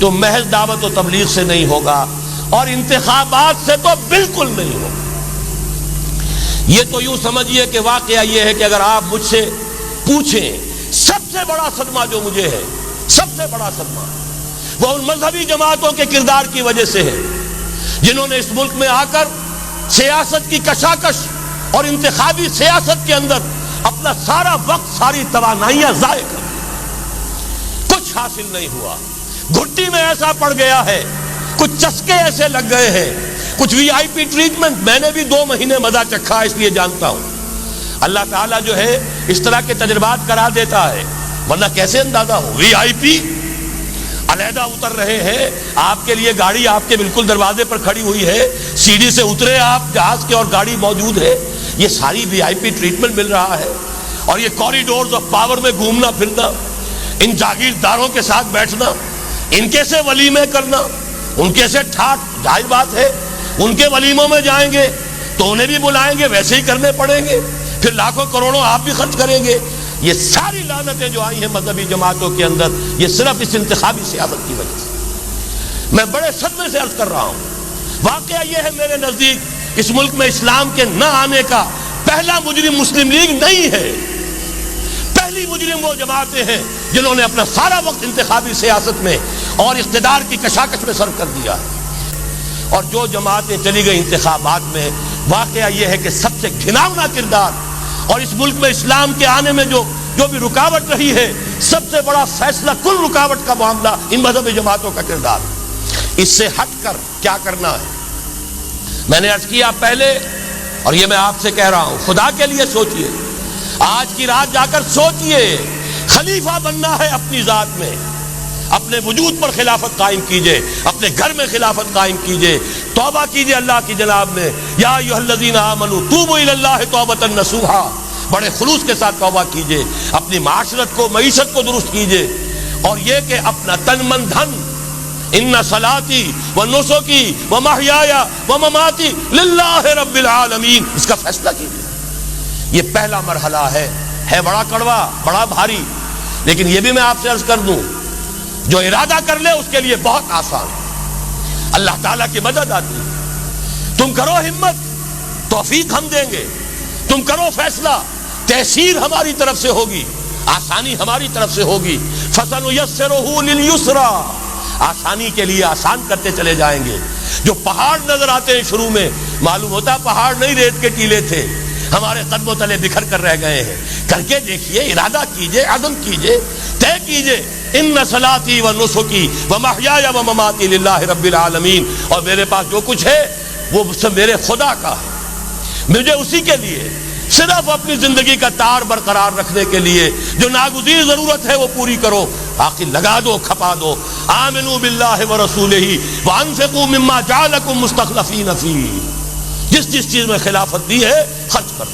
تو محض دعوت و تبلیغ سے نہیں ہوگا، اور انتخابات سے تو بالکل نہیں ہوگا۔ یہ تو یوں سمجھیے کہ واقعہ یہ ہے کہ اگر آپ مجھ سے پوچھیں سب سے بڑا صدمہ جو مجھے ہے، سب سے بڑا صدمہ وہ ان مذہبی جماعتوں کے کردار کی وجہ سے ہے جنہوں نے اس ملک میں آ کر سیاست کی کشاکش اور انتخابی سیاست کے اندر اپنا سارا وقت، ساری توانائیاں ضائع کر دی۔ کچھ حاصل نہیں ہوا، گھٹی میں ایسا پڑ گیا ہے، کچھ چسکے ایسے لگ گئے ہیں، کچھ وی آئی پی ٹریٹمنٹ، میں نے بھی 2 مہینے مزہ چکھا اس لیے جانتا ہوں۔ اللہ تعالیٰ جو ہے اس طرح کے تجربات کرا دیتا ہے، ورنہ کیسے اندازہ ہو؟ وی آئی پی علیحدہ اتر رہے ہیں، آپ کے لیے گاڑی آپ کے بالکل دروازے پر کھڑی ہوئی ہے، سیڑھی سے اترے آپ جہاز کے اور گاڑی موجود ہے، یہ ساری وی آئی پی ٹریٹمنٹ مل رہا ہے۔ اور یہ کوریڈورز آف پاور میں گھومنا پھرنا، ان جاگیرداروں کے ساتھ بیٹھنا، ان کے سے ولیمے کرنا، ان کے سے ٹھاٹ، ظاہر بات ہے ان کے ولیموں میں جائیں گے تو انہیں بھی بلائیں گے، ویسے ہی کرنے پڑیں گے، پھر لاکھوں کروڑوں آپ بھی خرچ کریں گے۔ یہ ساری لعنتیں جو آئی ہیں مذہبی جماعتوں کے اندر، یہ صرف اس انتخابی سیاست کی وجہ سے۔ میں بڑے صدمے سے عرض کر رہا ہوں، واقعہ یہ ہے میرے نزدیک اس ملک میں اسلام کے نہ آنے کا پہلا مجرم مسلم لیگ نہیں ہے، پہلی مجرم وہ جماعتیں ہیں جنہوں نے اپنا سارا وقت انتخابی سیاست میں اور اقتدار کی کشاکش میں صرف کر دیا ہے۔ اور جو جماعتیں چلی گئی انتخابات میں، واقعہ یہ ہے کہ سب سے گھناؤنا کردار اور اس ملک میں اسلام کے آنے میں جو بھی رکاوٹ رہی ہے، سب سے بڑا فیصلہ کن رکاوٹ کا معاملہ ان مذہبی جماعتوں کا کردار۔ اس سے ہٹ کر کیا کرنا ہے؟ میں نے عرض کیا پہلے، اور یہ میں آپ سے کہہ رہا ہوں، خدا کے لیے سوچئے، آج کی رات جا کر سوچئے، خلیفہ بننا ہے اپنی ذات میں، اپنے وجود پر خلافت قائم کیجئے، اپنے گھر میں خلافت قائم کیجئے، توبہ کیجئے اللہ کی جناب میں، یا ایھا الذین آمنوا توبوا الی اللہ توبۃ نصوحا، بڑے خلوص کے ساتھ توبہ کیجئے، اپنی معاشرت کو، معیشت کو درست کیجئے، اور یہ کہ اپنا تن من دھن، ان صلاتی و نسکی و محیای و مماتی للہ رب العالمین، اس کا فیصلہ کیجئے۔ یہ پہلا مرحلہ ہے بڑا کڑوا، بڑا بھاری، لیکن یہ بھی میں آپ سے عرض کر دوں، جو ارادہ کر لے اس کے لیے بہت آسان ہے، اللہ تعالیٰ کی مدد آتی ہے۔ تم کرو ہمت، توفیق ہم دیں گے، تم کرو فیصلہ، تحصیل ہماری طرف سے ہوگی، آسانی ہماری طرف سے ہوگی۔ فَسَنُيَسِّرُهُ لِلْيُسْرَىٰ، آسانی کے لیے آسان کرتے چلے جائیں گے۔ جو پہاڑ نظر آتے ہیں شروع میں، معلوم ہوتا پہاڑ نہیں، ریت کے ٹیلے تھے، ہمارے قدموں تلے بکھر کر رہ گئے ہیں۔ کر کے دیکھیے، ارادہ کیجئے، عزم کیجئے، طے کیجئے، ان صلاتی و نسکی و محیای و مماتی للہ رب العالمین، اور میرے پاس جو کچھ ہے وہ سب میرے خدا کا ہے، مجھے اسی کے لیے صرف اپنی زندگی کا تار برقرار رکھنے کے لیے جو ناگزیر ضرورت ہے وہ پوری کرو، باقی لگا دو، کھپا دو۔ آمنوا باللہ ورسولہ وانفقوا مما جعلکم مستخلفین فیہ، جس چیز میں خلافت دی ہے خرچ کرو۔